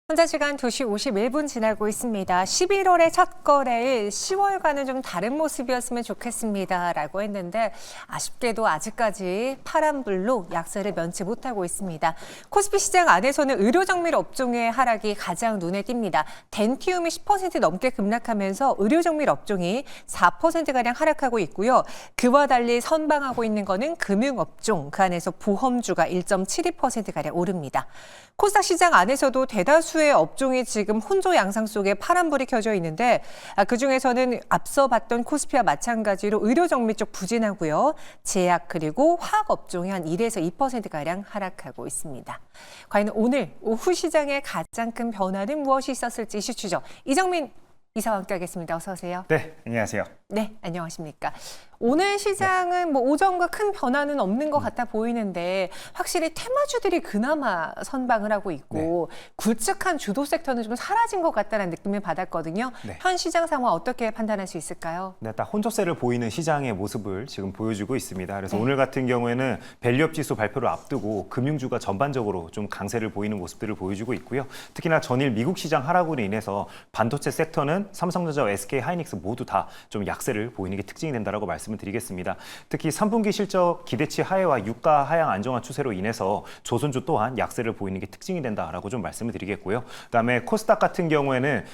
현재 시간 2시 51분 지나고 있습니다. 11월의 첫 거래일 10월과는 좀 다른 모습이었으면 좋겠습니다라고 했는데 아쉽게도 아직까지 파란불로 약세를 면치 못하고 있습니다. 코스피 시장 안에서는 의료정밀 업종의 하락이 가장 눈에 띕니다. 덴티움이 10% 넘게 급락하면서 의료정밀 업종이 4%가량 하락하고 있고요. 그와 달리 선방하고 있는 거는 금융업종, 그 안에서 보험주가 1.72%가량 오릅니다. 코스닥 시장 안에서도 대다수의 업종이 지금 혼조 양상 속에 파란불이 켜져 있는데 그중에서는 앞서 봤던 코스피와 마찬가지로 의료정밀 쪽 부진하고요. 제약 그리고 화학업종이 한 1에서 2%가량 하락하고 있습니다. 과연 오늘 오후 시장의 가장 큰 변화는 무엇이 있었을지 이슈 추적. 이정민 이사와 함께하겠습니다. 어서 오세요. 네, 안녕하세요. 네, 안녕하십니까. 오늘 시장은 뭐 오전과 큰 변화는 없는 것 같아 보이는데 확실히 테마주들이 그나마 선방을 하고 있고 굵직한 주도 섹터는 좀 사라진 것 같다는 느낌을 받았거든요. 네. 현 시장 상황 어떻게 판단할 수 있을까요? 네, 딱 혼조세를 보이는 시장의 모습을 지금 보여주고 있습니다. 그래서 오늘 같은 경우에는 밸류업 지수 발표를 앞두고 금융주가 전반적으로 좀 강세를 보이는 모습들을 보여주고 있고요. 특히나 전일 미국 시장 하락으로 인해서 반도체 섹터는 삼성전자와 SK 하이닉스 모두 다 좀 약세를 보이는 게 특징이 된다라고 말씀을 드리겠습니다. 특히 3분기 실적 기대치 하회와 유가 하향 안정화 추세로 인해서 조선주 또한 약세를 보이는 게 특징이 된다라고 좀 말씀을 드리겠고요. 그다음에 코스닥 같은 경우에는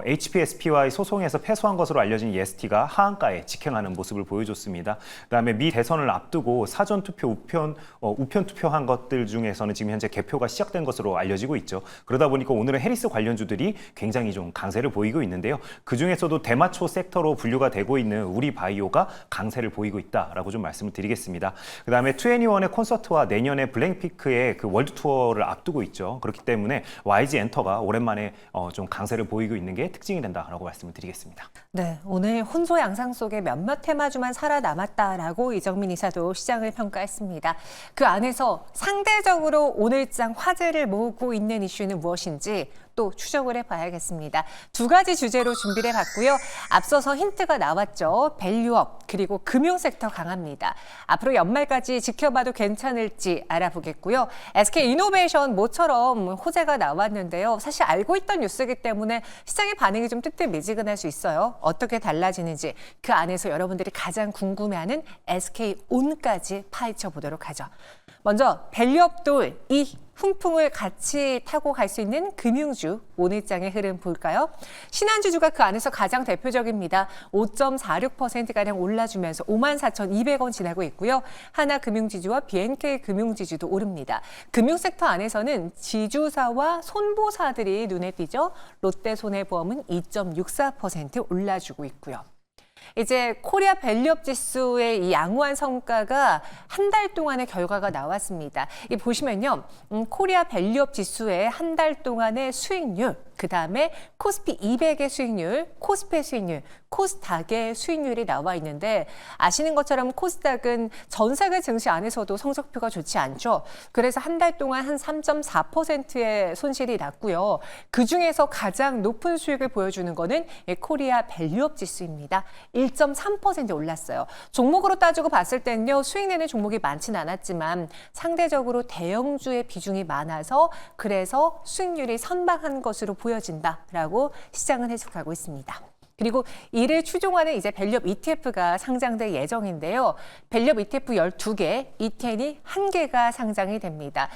HPSPY 소송에서 패소한 것으로 알려진 EST가 하한가에 직행하는 모습을 보여줬습니다. 그다음에 미 대선을 앞두고 사전 투표 우편 투표한 것들 중에서는 지금 현재 개표가 시작된 것으로 알려지고 있죠. 그러다 보니까 오늘은 해리스 관련주들이 굉장히 좀 강세를 보이고 있는데요. 그 중에서도 대마초 섹터로 분류가 되고 있는 우리 바이오가 강세를 보이고 있다라고 좀 말씀을 드리겠습니다. 그다음에 2NE1의 콘서트와 내년에 블랙핑크의 그 월드 투어를 앞두고 있죠. 그렇기 때문에 YG 엔터가 오랜만에 좀 강세를 보이고 있는 게 특징이 된다라고 말씀을 드리겠습니다. 네, 오늘 혼조 양상 속에 몇몇 테마주만 살아남았다라고 이정민 이사도 시장을 평가했습니다. 그 안에서 상대적으로 오늘장 화제를 모으고 있는 이슈는 무엇인지 또 추적을 해봐야겠습니다. 두 가지 주제로 준비를 해봤고요. 앞서서 힌트가 나왔죠. 밸류업 그리고 금융섹터 강합니다. 앞으로 연말까지 지켜봐도 괜찮을지 알아보겠고요. SK이노베이션 모처럼 호재가 나왔는데요. 사실 알고 있던 뉴스이기 때문에 시장의 반응이 좀 뜨뜻미지근할 수 있어요. 어떻게 달라지는지 그 안에서 여러분들이 가장 궁금해하는 SK온까지 파헤쳐 보도록 하죠. 먼저 밸류업돌 이 훈풍을 같이 타고 갈 수 있는 금융주 오늘장의 흐름 볼까요? 신한주주가 그 안에서 가장 대표적입니다. 5.46%가량 올라주면서 54,200원 지나고 있고요. 하나금융지주와 BNK금융지주도 오릅니다. 금융섹터 안에서는 지주사와 손보사들이 눈에 띄죠. 롯데손해보험은 2.64% 올라주고 있고요. 이제 코리아 밸류업 지수의 이 양호한 성과가 한 달 동안의 결과가 나왔습니다. 이 보시면요, 코리아 밸류업 지수의 한 달 동안의 수익률, 그 다음에 코스피 200의 수익률, 코스피의 수익률, 코스닥의 수익률이 나와 있는데 아시는 것처럼 코스닥은 전 세계 증시 안에서도 성적표가 좋지 않죠. 그래서 한 달 동안 한 3.4%의 손실이 났고요. 그중에서 가장 높은 수익을 보여주는 거는 코리아 밸류업 지수입니다. 1.3% 올랐어요. 종목으로 따지고 봤을 때는요, 수익 내는 종목이 많지는 않았지만 상대적으로 대형주의 비중이 많아서 그래서 수익률이 선방한 것으로 보여진다라고 시장은 해석하고 있습니다. 그리고 이를 추종하는 이제 밸류업 ETF가 상장될 예정인데요. 밸류업 ETF 12개, E10이 1개가 상장이 됩니다.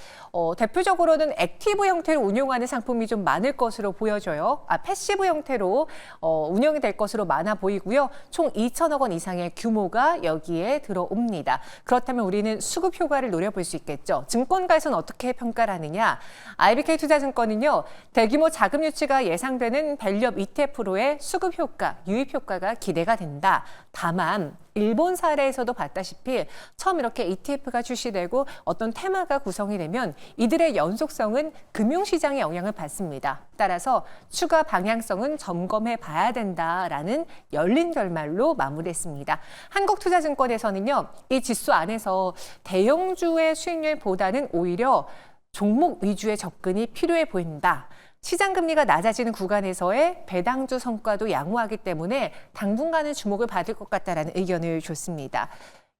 대표적으로는 액티브 형태로 운용하는 상품이 좀 많을 것으로 보여져요. 패시브 형태로 운영이 될 것으로 많아 보이고요. 총 2천억 원 이상의 규모가 여기에 들어옵니다. 그렇다면 우리는 수급 효과를 노려볼 수 있겠죠. 증권가에서는 어떻게 평가를 하느냐. IBK투자증권은요. 대규모 자금 유치가 예상되는 밸류업 ETF로의 수급 효과, 유입 효과가 기대가 된다. 다만 일본 사례에서도 봤다시피 처음 이렇게 ETF가 출시되고 어떤 테마가 구성이 되면 이들의 연속성은 금융시장에 영향을 받습니다. 따라서 추가 방향성은 점검해 봐야 된다라는 열린 결말로 마무리했습니다. 한국투자증권에서는요, 이 지수 안에서 대형주의 수익률보다는 오히려 종목 위주의 접근이 필요해 보인다. 시장금리가 낮아지는 구간에서의 배당주 성과도 양호하기 때문에 당분간은 주목을 받을 것 같다라는 의견을 줬습니다.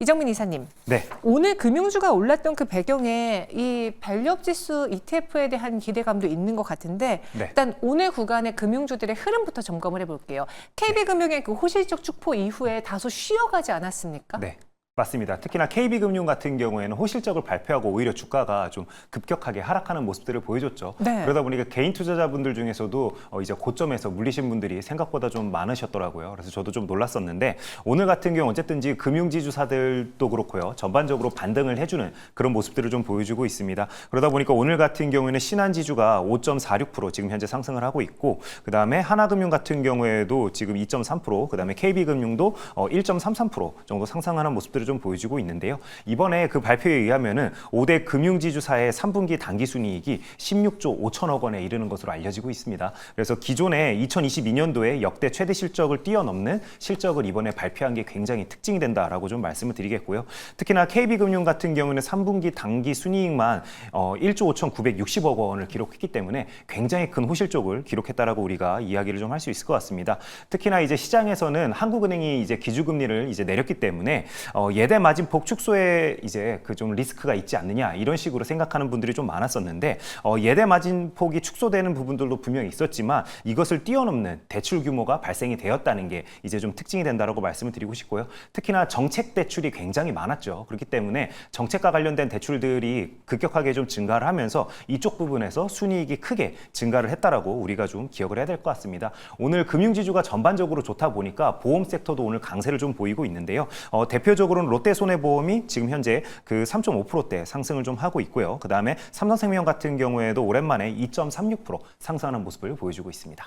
이정민 이사님, 네. 오늘 금융주가 올랐던 그 배경에 이 밸류업지수 ETF에 대한 기대감도 있는 것 같은데 네. 일단 오늘 구간의 금융주들의 흐름부터 점검을 해볼게요. KB금융의 그 호실적 축포 이후에 다소 쉬어가지 않았습니까? 네. 맞습니다. 특히나 KB금융 같은 경우에는 호실적을 발표하고 오히려 주가가 좀 급격하게 하락하는 모습들을 보여줬죠. 네. 그러다 보니까 개인 투자자분들 중에서도 이제 고점에서 물리신 분들이 생각보다 좀 많으셨더라고요. 그래서 저도 좀 놀랐었는데 오늘 같은 경우 어쨌든지 금융지주사들도 그렇고요. 전반적으로 반등을 해주는 그런 모습들을 좀 보여주고 있습니다. 그러다 보니까 오늘 같은 경우에는 신한지주가 5.46% 지금 현재 상승을 하고 있고 그다음에 하나금융 같은 경우에도 지금 2.3%, 그다음에 KB금융도 1.33% 정도 상승하는 모습들을 좀 보여주고 있는데요. 이번에 그 발표에 의하면은 5대 금융지주사의 3분기 당기순이익이 16조 5천억 원에 이르는 것으로 알려지고 있습니다. 그래서 기존에 2022년도에 역대 최대 실적을 뛰어넘는 실적을 이번에 발표한 게 굉장히 특징이 된다라고 좀 말씀을 드리겠고요. 특히나 KB금융 같은 경우는 3분기 당기순이익만 1조 5,960억 원을 기록했기 때문에 굉장히 큰 호실적을 기록했다라고 우리가 이야기를 좀 할 수 있을 것 같습니다. 특히나 이제 시장에서는 한국은행이 이제 기준금리를 이제 내렸기 때문에 예대 마진폭 축소에 이제 그 좀 리스크가 있지 않느냐 이런 식으로 생각하는 분들이 좀 많았었는데 예대 마진폭이 축소되는 부분들도 분명히 있었지만 이것을 뛰어넘는 대출 규모가 발생이 되었다는 게 이제 좀 특징이 된다라고 말씀을 드리고 싶고요. 특히나 정책 대출이 굉장히 많았죠. 그렇기 때문에 정책과 관련된 대출들이 급격하게 좀 증가를 하면서 이쪽 부분에서 순이익이 크게 증가를 했다라고 우리가 좀 기억을 해야 될 것 같습니다. 오늘 금융지주가 전반적으로 좋다 보니까 보험 섹터도 오늘 강세를 좀 보이고 있는데요. 대표적으로는 롯데손해보험이 지금 현재 그 3.5%대 상승을 좀 하고 있고요. 그다음에 삼성생명 같은 경우에도 오랜만에 2.36% 상승하는 모습을 보여주고 있습니다.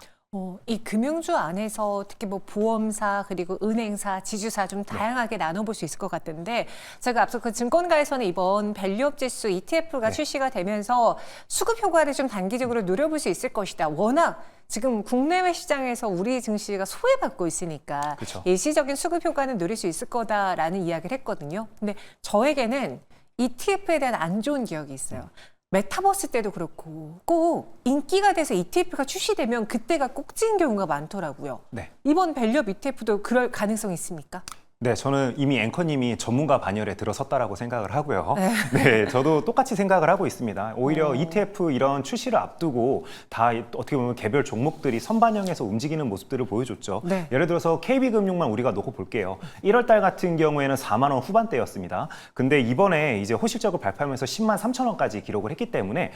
이 금융주 안에서 특히 뭐 보험사 그리고 은행사, 지주사 좀 다양하게 나눠볼 수 있을 것 같은데 제가 앞서 그 증권가에서는 이번 밸류업지수 ETF가 출시가 되면서 수급 효과를 좀 단기적으로 누려볼 수 있을 것이다. 워낙 지금 국내외 시장에서 우리 증시가 소외받고 있으니까 그렇죠. 일시적인 수급 효과는 누릴 수 있을 거다라는 이야기를 했거든요. 근데 저에게는 ETF에 대한 안 좋은 기억이 있어요. 메타버스 때도 그렇고 꼭 인기가 돼서 ETF가 출시되면 그때가 꼭지인 경우가 많더라고요. 네. 이번 밸류업 ETF도 그럴 가능성이 있습니까? 네, 저는 이미 앵커님이 전문가 반열에 들어섰다라고 생각을 하고요. 네, 저도 똑같이 생각을 하고 있습니다. 오히려 ETF 이런 출시를 앞두고 다 어떻게 보면 개별 종목들이 선반영해서 움직이는 모습들을 보여줬죠. 네. 예를 들어서 KB금융만 우리가 놓고 볼게요. 1월 달 같은 경우에는 4만 원 후반대였습니다. 근데 이번에 이제 호실적을 발표하면서 10만 3천 원까지 기록을 했기 때문에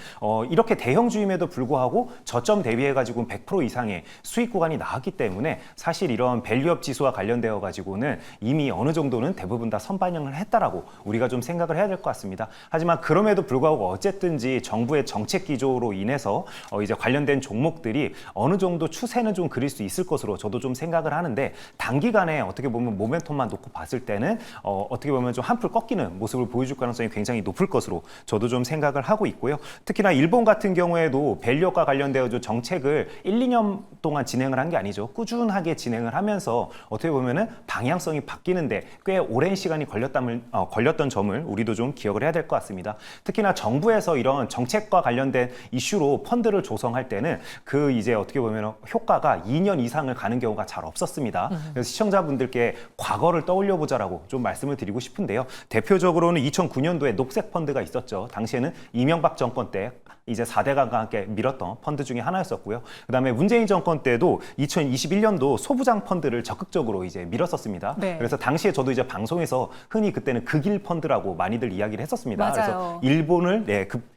이렇게 대형주임에도 불구하고 저점 대비해가지고 100% 이상의 수익 구간이 나왔기 때문에 사실 이런 밸류업 지수와 관련되어 가지고는 이미 어느 정도는 대부분 다 선반영을 했다라고 우리가 좀 생각을 해야 될 것 같습니다. 하지만 그럼에도 불구하고 어쨌든지 정부의 정책 기조로 인해서 이제 관련된 종목들이 어느 정도 추세는 좀 그릴 수 있을 것으로 저도 좀 생각을 하는데 단기간에 어떻게 보면 모멘텀만 놓고 봤을 때는 어떻게 보면 좀 한풀 꺾이는 모습을 보여줄 가능성이 굉장히 높을 것으로 저도 좀 생각을 하고 있고요. 특히나 일본 같은 경우에도 밸류업과 관련되어 정책을 1, 2년 동안 진행을 한 게 아니죠. 꾸준하게 진행을 하면서 어떻게 보면은 방향성이 바뀌는데 꽤 오랜 시간이 걸렸던 점을 우리도 좀 기억을 해야 될 것 같습니다. 특히나 정부에서 이런 정책과 관련된 이슈로 펀드를 조성할 때는 그 이제 어떻게 보면 효과가 2년 이상을 가는 경우가 잘 없었습니다. 그래서 시청자분들께 과거를 떠올려 보자라고 좀 말씀을 드리고 싶은데요. 대표적으로는 2009년도에 녹색 펀드가 있었죠. 당시에는 이명박 정권 때 이제 4대강과 함께 밀었던 펀드 중에 하나였었고요. 그다음에 문재인 정권 때도 2021년도 소부장 펀드를 적극적으로 이제 밀었었습니다. 네. 그래서 당시에 저도 이제 방송에서 흔히 그때는 극일 펀드라고 많이들 이야기를 했었습니다. 맞아요. 그래서 일본을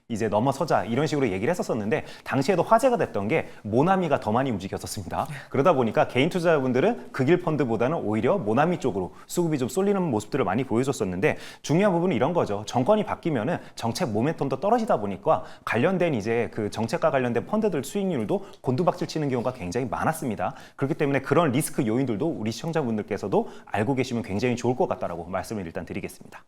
이제 넘어서자 이런 식으로 얘기를 했었었는데 당시에도 화제가 됐던 게 모나미가 더 많이 움직였었습니다. 그러다 보니까 개인 투자자분들은 극일 펀드보다는 오히려 모나미 쪽으로 수급이 좀 쏠리는 모습들을 많이 보여줬었는데 중요한 부분은 이런 거죠. 정권이 바뀌면은 정책 모멘텀도 떨어지다 보니까 관련된 이제 그 정책과 관련된 펀드들 수익률도 곤두박질 치는 경우가 굉장히 많았습니다. 그렇기 때문에 그런 리스크 요인들도 우리 시청자분들께서도 알고 계시면 굉장히 좋을 것 같다라고 말씀을 일단 드리겠습니다.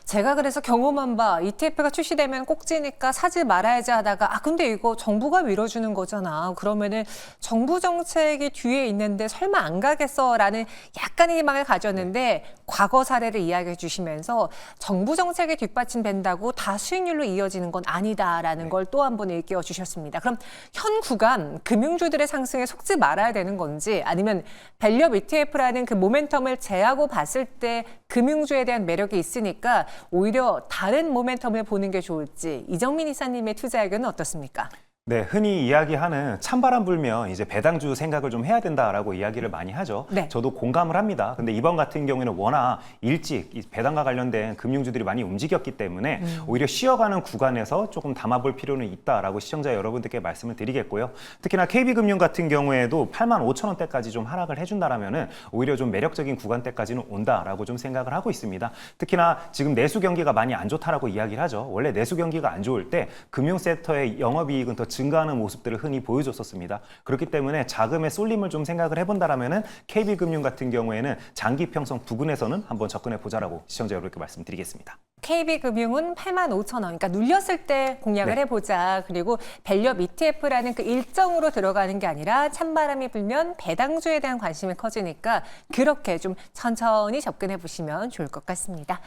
제가 그래서 경험한 바 ETF가 출시되면 꼭지니까 사지 말아야지 하다가 근데 이거 정부가 밀어주는 거잖아. 그러면은 정부 정책이 뒤에 있는데 설마 안 가겠어라는 약간의 희망을 가졌는데 과거 사례를 이야기해 주시면서 정부 정책이 뒷받침된다고 다 수익률로 이어지는 건 아니다라는 걸 또 한 번 일깨워 주셨습니다. 그럼 현 구간 금융주들의 상승에 속지 말아야 되는 건지 아니면 밸류업 ETF라는 그 모멘텀을 제하고 봤을 때 금융주에 대한 매력이 있으니까 오히려 다른 모멘텀을 보는 게 좋을지 이정민 이사님의 투자 의견은 어떻습니까? 네, 흔히 이야기하는 찬바람 불면 이제 배당주 생각을 좀 해야 된다라고 이야기를 많이 하죠. 네. 저도 공감을 합니다. 근데 이번 같은 경우에는 워낙 일찍 이 배당과 관련된 금융주들이 많이 움직였기 때문에 오히려 쉬어가는 구간에서 조금 담아볼 필요는 있다라고 시청자 여러분들께 말씀을 드리겠고요. 특히나 KB금융 같은 경우에도 85,000원대까지 좀 하락을 해준다라면은 오히려 좀 매력적인 구간대까지는 온다라고 좀 생각을 하고 있습니다. 특히나 지금 내수 경기가 많이 안 좋다라고 이야기를 하죠. 원래 내수 경기가 안 좋을 때 금융섹터의 영업이익은 더 증가하는 모습들을 흔히 보여줬었습니다. 그렇기 때문에 자금의 쏠림을 좀 생각을 해본다라면은 KB금융 같은 경우에는 장기 평선 부근에서는 한번 접근해 보자라고 시청자 여러분께 말씀드리겠습니다. KB금융은 85,000원, 그러니까 눌렸을 때 공략을 네. 해보자. 그리고 밸류업 ETF라는 그 일정으로 들어가는 게 아니라 찬바람이 불면 배당주에 대한 관심이 커지니까 그렇게 좀 천천히 접근해 보시면 좋을 것 같습니다.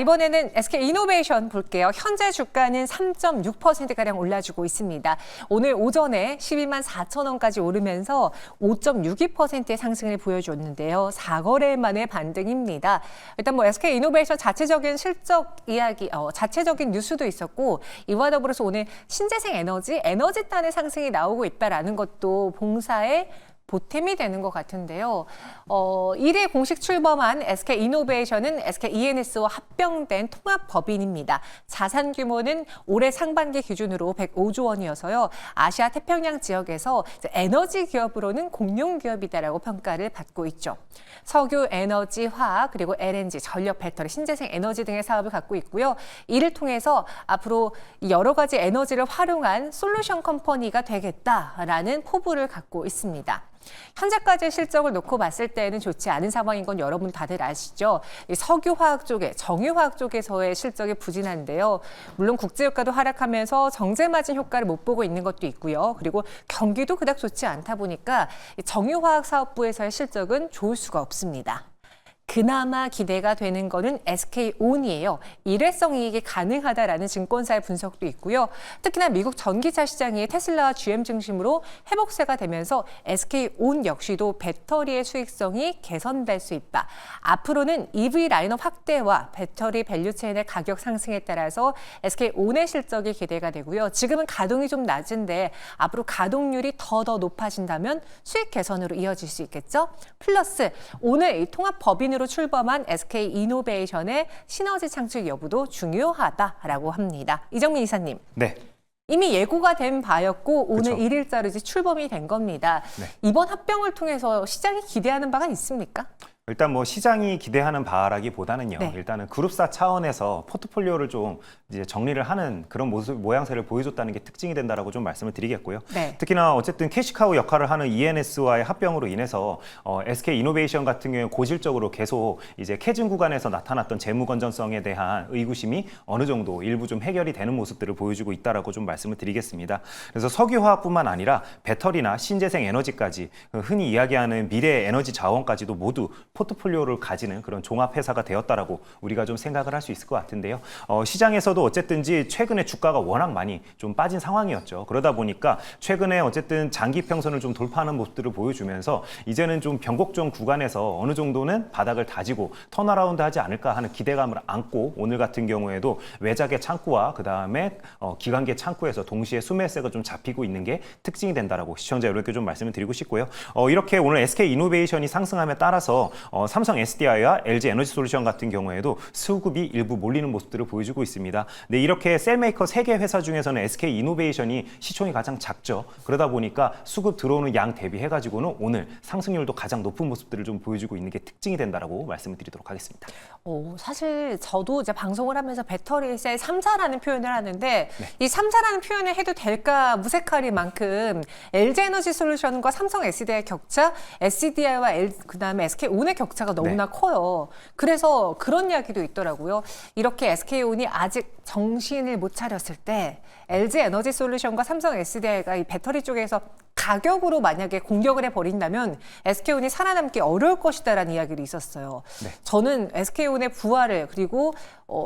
이번에는 SK이노베이션 볼게요. 현재 주가는 3.6%가량 올라주고 있습니다. 오늘 오전에 12만 4천원까지 오르면서 5.62%의 상승을 보여줬는데요. 4거래 만의 반등입니다. 일단 뭐 SK이노베이션 자체적인 실적 이야기, 자체적인 뉴스도 있었고 이와 더불어서 오늘 신재생 에너지단의 상승이 나오고 있다라는 것도 봉사에 보탬이 되는 것 같은데요. 1회 공식 출범한 SK이노베이션은 SKENS와 합병된 통합법인입니다. 자산 규모는 올해 상반기 기준으로 105조 원이어서요. 아시아 태평양 지역에서 에너지 기업으로는 공룡 기업이다라고 평가를 받고 있죠. 석유, 에너지, 화학, 그리고 LNG, 전력, 배터리, 신재생 에너지 등의 사업을 갖고 있고요. 이를 통해서 앞으로 여러 가지 에너지를 활용한 솔루션 컴퍼니가 되겠다라는 포부를 갖고 있습니다. 현재까지의 실적을 놓고 봤을 때는 좋지 않은 상황인 건 여러분 다들 아시죠? 이 석유화학 쪽에, 정유화학 쪽에서의 실적이 부진한데요. 물론 국제유가도 하락하면서 정제마진 효과를 못 보고 있는 것도 있고요. 그리고 경기도 그닥 좋지 않다 보니까 이 정유화학 사업부에서의 실적은 좋을 수가 없습니다. 그나마 기대가 되는 거는 SK온이에요. 일회성 이익이 가능하다라는 증권사의 분석도 있고요. 특히나 미국 전기차 시장이 테슬라와 GM 중심으로 회복세가 되면서 SK온 역시도 배터리의 수익성이 개선될 수 있다. 앞으로는 EV 라인업 확대와 배터리 밸류체인의 가격 상승에 따라서 SK온의 실적이 기대가 되고요. 지금은 가동이 좀 낮은데 앞으로 가동률이 더 높아진다면 수익 개선으로 이어질 수 있겠죠. 플러스 오늘 이 통합법인으로 출범한 SK이노베이션의 시너지 창출 여부도 중요하다라고 합니다. 이정민 이사님. 네. 이미 예고가 된 바였고 오늘 그쵸. 1일자로 이제 출범이 된 겁니다. 네. 이번 합병을 통해서 시장이 기대하는 바가 있습니까? 일단 뭐 시장이 기대하는 바라기보다는요. 네. 일단은 그룹사 차원에서 포트폴리오를 좀 이제 정리를 하는 그런 모양새를 보여줬다는 게 특징이 된다라고 좀 말씀을 드리겠고요. 네. 특히나 어쨌든 캐시카우 역할을 하는 ENS와의 합병으로 인해서 SK이노베이션 같은 경우에 고질적으로 계속 이제 캐즘 구간에서 나타났던 재무 건전성에 대한 의구심이 어느 정도 일부 좀 해결이 되는 모습들을 보여주고 있다라고 좀 말씀을 드리겠습니다. 그래서 석유화학뿐만 아니라 배터리나 신재생 에너지까지 흔히 이야기하는 미래 에너지 자원까지도 모두 포트폴리오를 가지는 그런 종합회사가 되었다라고 우리가 좀 생각을 할 수 있을 것 같은데요. 시장에서도 어쨌든지 최근에 주가가 워낙 많이 좀 빠진 상황이었죠. 그러다 보니까 최근에 어쨌든 장기 평선을 좀 돌파하는 모습들을 보여주면서 이제는 좀 변곡점 구간에서 어느 정도는 바닥을 다지고 턴어라운드 하지 않을까 하는 기대감을 안고 오늘 같은 경우에도 외작의 창구와 그 다음에 기관계 창구에서 동시에 수매세가 좀 잡히고 있는 게 특징이 된다라고 시청자 여러분께 좀 말씀을 드리고 싶고요. 이렇게 오늘 SK이노베이션이 상승함에 따라서 삼성 SDI와 LG 에너지솔루션 같은 경우에도 수급이 일부 몰리는 모습들을 보여주고 있습니다. 네, 이렇게 셀메이커 3개 회사 중에서는 SK이노베이션이 시총이 가장 작죠. 그러다 보니까 수급 들어오는 양 대비해가지고는 오늘 상승률도 가장 높은 모습들을 좀 보여주고 있는 게 특징이 된다라고 말씀을 드리도록 하겠습니다. 사실 저도 이제 방송을 하면서 배터리 셀 3사라는 표현을 하는데 네. 이 3사라는 표현을 해도 될까 무색할 만큼 LG 에너지 솔루션과 삼성 SDI의 격차, SDI와 그다음에 SK온의 격차가 너무나 커요. 그래서 그런 이야기도 있더라고요. 이렇게 SK온이 아직 정신을 못 차렸을 때 LG 에너지 솔루션과 삼성 SDI가 이 배터리 쪽에서 가격으로 만약에 공격을 해버린다면 SK온이 살아남기 어려울 것이다라는 이야기도 있었어요. 네. 저는 SK온의 부활을 그리고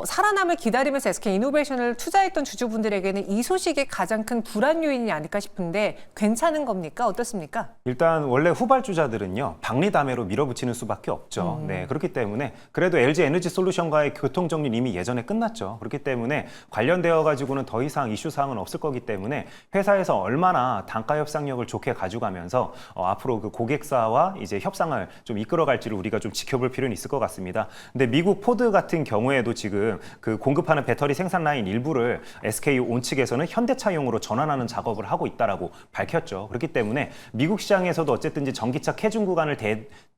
살아남을 기다리면서 SK이노베이션을 투자했던 주주분들에게는 이 소식이 가장 큰 불안 요인이 아닐까 싶은데 괜찮은 겁니까? 어떻습니까? 일단 원래 후발주자들은요, 박리담회로 밀어붙이는 수밖에 없죠. 네, 그렇기 때문에 그래도 LG 에너지 솔루션과의 교통 정리는 이미 예전에 끝났죠. 그렇기 때문에 관련되어 가지고는 더 이상 이슈 사항은 없을 거기 때문에 회사에서 얼마나 단가 협상력을 좋게 가져가면서 앞으로 그 고객사와 이제 협상을 좀 이끌어갈지를 우리가 좀 지켜볼 필요는 있을 것 같습니다. 근데 미국 포드 같은 경우에도 지금 그 공급하는 배터리 생산 라인 일부를 SK온 측에서는 현대차용으로 전환하는 작업을 하고 있다라고 밝혔죠. 그렇기 때문에 미국 시장에서도 어쨌든지 전기차 캐중 구간을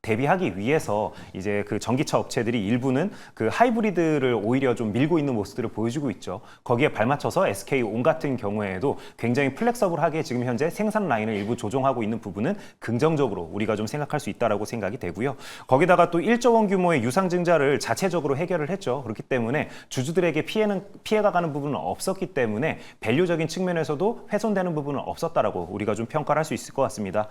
대비하기 위해서 이제 그 전기차 업체들이 일부는 그 하이브리드를 오히려 좀 밀고 있는 모습들을 보여주고 있죠. 거기에 발맞춰서 SK온 같은 경우에도 굉장히 플렉서블하게 지금 현재 생산 라인을 일부 조정하고 있는 부분은 긍정적으로 우리가 좀 생각할 수 있다라고 생각이 되고요. 거기다가 또 1조 원 규모의 유상증자를 자체적으로 해결을 했죠. 그렇기 때문에 주주들에게 피해가 가는 부분은 없었기 때문에 밸류적인 측면에서도 훼손되는 부분은 없었다라고 우리가 좀 평가를 할 수 있을 것 같습니다.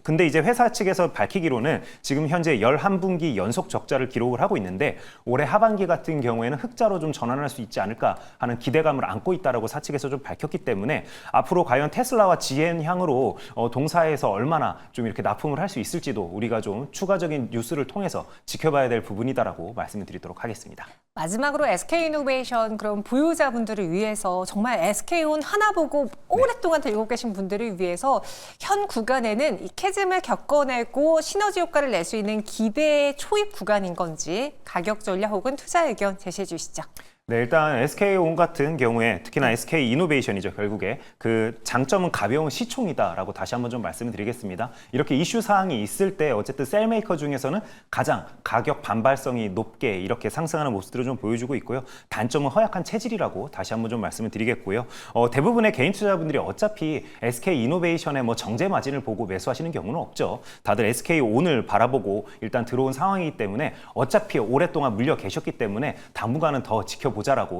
근데 이제 회사 측에서 밝히기로는 지금 현재 11분기 연속 적자를 기록을 하고 있는데 올해 하반기 같은 경우에는 흑자로 좀 전환할 수 있지 않을까 하는 기대감을 안고 있다라고 사측에서 좀 밝혔기 때문에 앞으로 과연 테슬라와 GM 향으로 동사에서 얼마나 좀 이렇게 납품을 할 수 있을지도 우리가 좀 추가적인 뉴스를 통해서 지켜봐야 될 부분이다라고 말씀을 드리도록 하겠습니다. 마지막으로 SK이노베이션 그럼 보유자분들을 위해서 정말 SK온 하나 보고 오랫동안 들고 계신 분들을 위해서 현 구간에는 이 캐즘을 겪어내고 시너지 효과를 낼 수 있는 기대의 초입 구간인 건지 가격 전략 혹은 투자 의견 제시해 주시죠. 네, 일단 SK온 같은 경우에 특히나 SK이노베이션이죠. 결국에 그 장점은 가벼운 시총이다라고 다시 한번 좀 말씀을 드리겠습니다. 이렇게 이슈 사항이 있을 때 어쨌든 셀메이커 중에서는 가장 가격 반발성이 높게 이렇게 상승하는 모습들을 좀 보여주고 있고요. 단점은 허약한 체질이라고 다시 한번 좀 말씀을 드리겠고요. 대부분의 개인 투자자분들이 어차피 SK이노베이션의 뭐 정제 마진을 보고 매수하시는 경우는 없죠. 다들 SK온을 바라보고 일단 들어온 상황이기 때문에 어차피 오랫동안 물려 계셨기 때문에 당분간은 더 지켜보자라고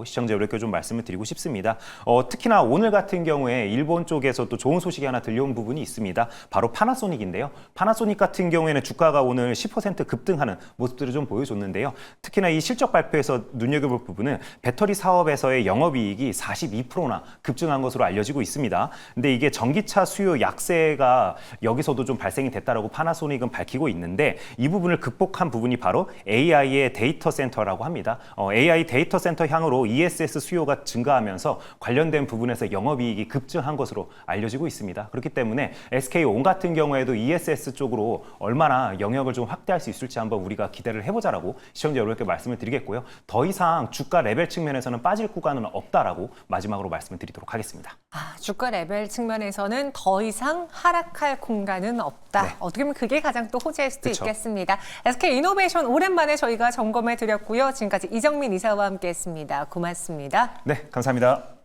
시청자 여러분께 좀 말씀을 드리고 싶습니다. 특히나 오늘 같은 경우에 일본 쪽에서 또 좋은 소식이 하나 들려온 부분이 있습니다. 바로 파나소닉인데요. 파나소닉 같은 경우에는 주가가 오늘 10% 급등하는 모습들을 좀 보여줬는데요. 특히나 이 실적 발표에서 눈여겨볼 부분은 배터리 사업에서의 영업이익이 42%나 급증한 것으로 알려지고 있습니다. 근데 이게 전기차 수요 약세가 여기서도 좀 발생이 됐다라고 파나소닉은 밝히고 있는데 이 부분을 극복한 부분이 바로 AI의 데이터 센터라고 합니다. AI 데이터 센터 향으로 ESS 수요가 증가하면서 관련된 부분에서 영업이익이 급증한 것으로 알려지고 있습니다. 그렇기 때문에 SK온 같은 경우에도 ESS 쪽으로 얼마나 영역을 좀 확대할 수 있을지 한번 우리가 기대를 해보자라고 시청자 여러분께 말씀을 드리겠고요. 더 이상 주가 레벨 측면에서는 빠질 구간은 없다라고 마지막으로 말씀을 드리도록 하겠습니다. 주가 레벨 측면에서는 더 이상 하락할 공간은 없다. 네. 어떻게 보면 그게 가장 또 호재일 수도 그쵸. 있겠습니다. SK이노베이션 오랜만에 저희가 점검해 드렸고요. 지금까지 이정민 이사와 함께했습니다. 고맙습니다. 네, 감사합니다.